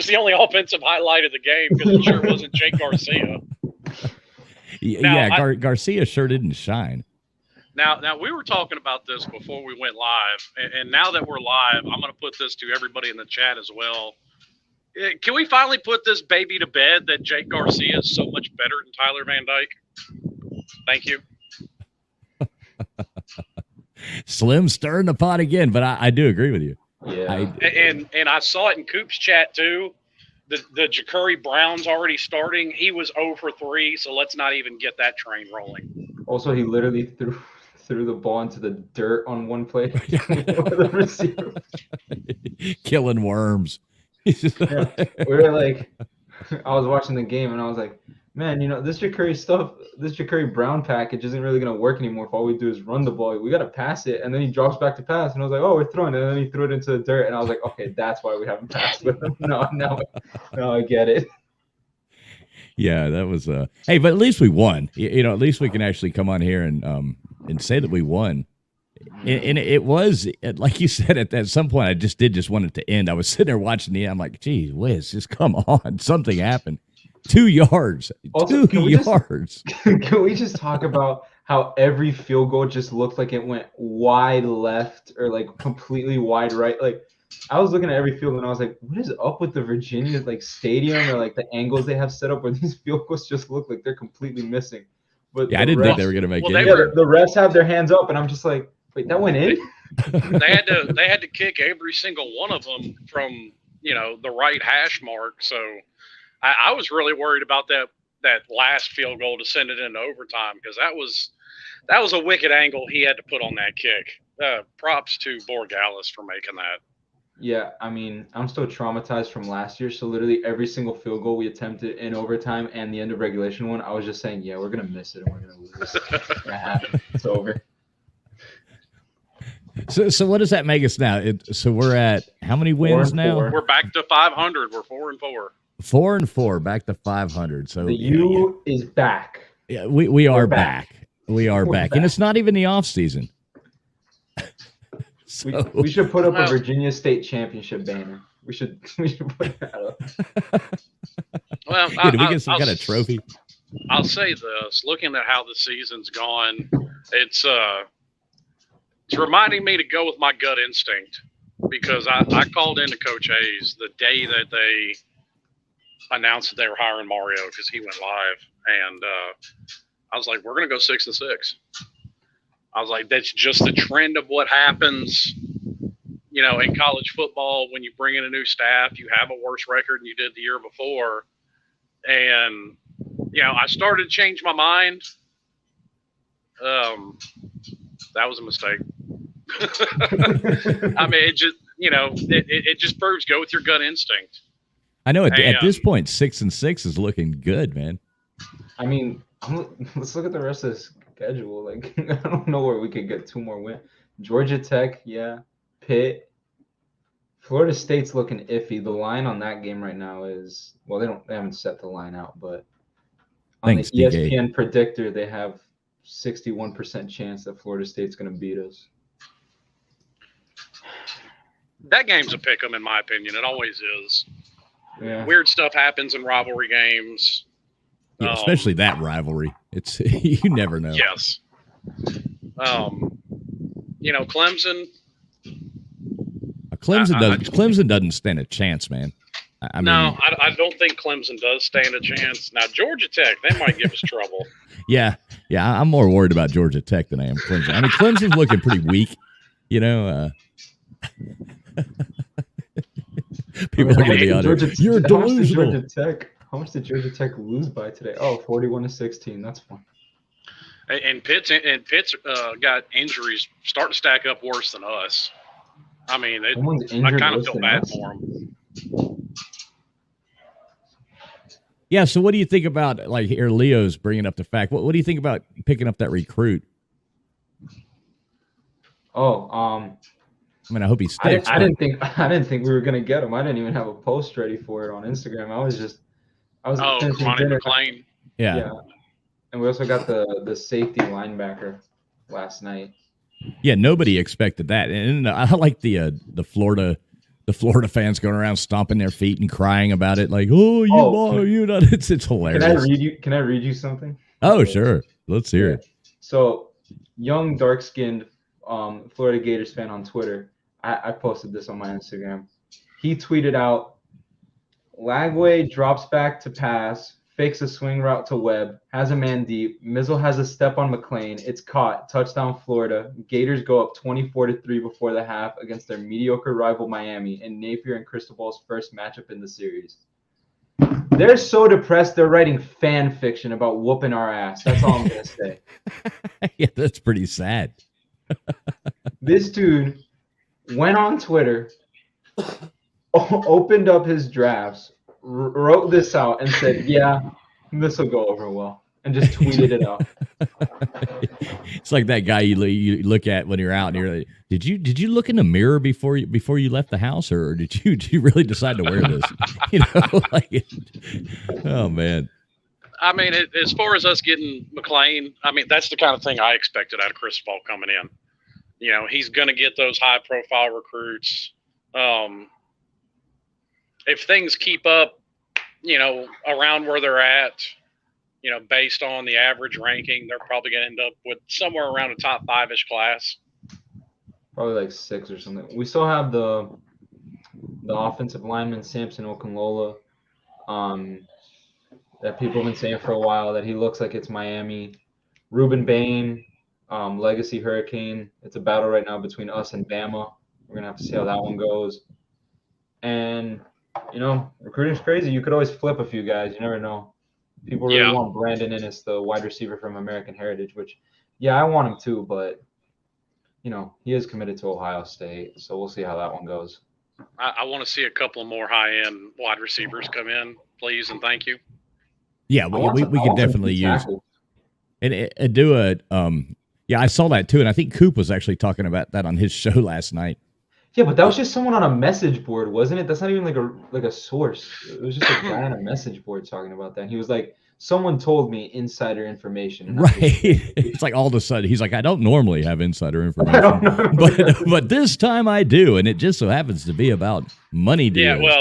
the only offensive highlight of the game because it sure wasn't Jake Garcia. Now, Garcia sure didn't shine. Now we were talking about this before we went live, and now that we're live, I'm going to put this to everybody in the chat as well. Can we finally put this baby to bed that Jake Garcia is so much better than Tyler Van Dyke? Thank you. Slim stirring the pot again, but I do agree with you. Yeah. And I saw it in Coop's chat too. The Ja'Curry Brown's already starting. He was 0 for 3, so let's not even get that train rolling. Also, he literally threw the ball into the dirt on one play. Killing worms. Yeah. We were like, I was watching the game and I was like, man, this Ja'Curry Brown package isn't really going to work anymore if all we do is run the ball. We got to pass it. And then he drops back to pass. And I was like, oh, we're throwing it. And then he threw it into the dirt. And I was like, okay, that's why we haven't passed with him. No, I get it. Yeah, that was hey, but at least we won. At least we can actually come on here and say that we won. And it was, like you said, at some point, I just want it to end. I was sitting there watching the end. I'm like, geez whiz, just come on. Something happened. 2 yards. Also, 2 yards. Can we just talk about how every field goal just looked like it went wide left or like completely wide right? Like, I was looking at every field and I was like, what is up with the Virginia stadium or like the angles they have set up where these field goals just look like they're completely missing? But yeah, I didn't think they were going to make it. The refs have their hands up and I'm just like, wait, that went in? They had to kick every single one of them from the right hash mark. So I was really worried about that last field goal to send it into overtime because that was a wicked angle he had to put on that kick. Props to Borgalis for making that. Yeah, I mean, I'm still traumatized from last year. So literally every single field goal we attempted in overtime and the end of regulation one, I was just saying, yeah, we're gonna miss it and we're gonna lose. It's over. So what does that make us now? So we're at how many wins now? We're back to 500. We're 4-4. 4-4, back to 500. So the U is back. Yeah, we are back. We are back. And it's not even the off season. So, we should put up a Virginia State championship banner. We should put that up. Well, did we get some kind of trophy? I'll say this: looking at how the season's gone, it's reminding me to go with my gut instinct because I called into Coach Hayes the day that they announced that they were hiring Mario because he went live, and I was like, we're going to go 6-6. I was like, that's just the trend of what happens, in college football. When you bring in a new staff, you have a worse record than you did the year before. And, I started to change my mind. That was a mistake. I mean, it just, it just proves go with your gut instinct. I know at this point, 6-6 is looking good, man. I mean, let's look at the rest of the schedule. Like, I don't know where we could get 2 more wins. Georgia Tech, yeah. Pitt. Florida State's looking iffy. The line on that game right now is, well, they haven't set the line out, but on the ESPN predictor, they have 61% chance that Florida State's going to beat us. That game's a pick 'em, in my opinion. It always is. Yeah. Weird stuff happens in rivalry games. Yeah, especially that rivalry. It's you never know. Yes. Clemson. Clemson doesn't stand a chance, man. I don't think Clemson does stand a chance. Now Georgia Tech, they might give us trouble. Yeah, I'm more worried about Georgia Tech than I am Clemson. I mean, Clemson's looking pretty weak. People are going to be on it. You're delusional. How much did Georgia Tech lose by today? Oh, 41-16. That's fine. And Pitt's got injuries starting to stack up worse than us. I mean, I kind of feel bad for them. Yeah. So, what do you think about here? Leo's bringing up the fact. What do you think about picking up that recruit? I mean, I hope he sticks. I didn't think we were gonna get him. I didn't even have a post ready for it on Instagram. I was finishing dinner. McClain. Yeah. And we also got the safety linebacker last night. Yeah, nobody expected that, and I like the the Florida fans going around stomping their feet and crying about it, like, "Oh, you not." It's hilarious. Can I read you something? Oh, sure. Let's hear it. So, young, dark-skinned Florida Gators fan on Twitter. I posted this on my Instagram. He tweeted out, Lagway drops back to pass, fakes a swing route to Webb, has a man deep. Mizzle has a step on McClain. It's caught. Touchdown Florida. Gators go up 24-3 before the half against their mediocre rival Miami in Napier and Cristobal's first matchup in the series. They're so depressed they're writing fan fiction about whooping our ass. That's all I'm going to say. Yeah, that's pretty sad. This dude went on Twitter, opened up his drafts, wrote this out, and said, "Yeah, this will go over well," and just tweeted it out. It's like that guy you look at when you're out, and you're like, "Did you look in the mirror before you left the house, or did you really decide to wear this?" Like, oh man. I mean, as far as us getting McClain, I mean, that's the kind of thing I expected out of Cristobal coming in. He's going to get those high-profile recruits. If things keep up, around where they're at, based on the average ranking, they're probably going to end up with somewhere around a top 5-ish class. Probably like 6 or something. We still have the offensive lineman, Samson Okunlola, that people have been saying for a while that he looks like it's Miami. Ruben Bain, Legacy Hurricane. It's a battle right now between us and Bama. We're going to have to see how that one goes. And, recruiting's crazy. You could always flip a few guys. You never know. People really want Brandon Ennis, the wide receiver from American Heritage, which, I want him too, but, he is committed to Ohio State, so we'll see how that one goes. I want to see a couple more high-end wide receivers come in, please, and thank you. Yeah, we can definitely use and do a I saw that too, and I think Coop was actually talking about that on his show last night. Yeah, but that was just someone on a message board, wasn't it? That's not even like a source. It was just a guy on a message board talking about that. And he was like, "Someone told me insider information." Right. It's like all of a sudden he's like, "I don't normally have insider information, but this time I do," and it just so happens to be about money deals. Yeah, well,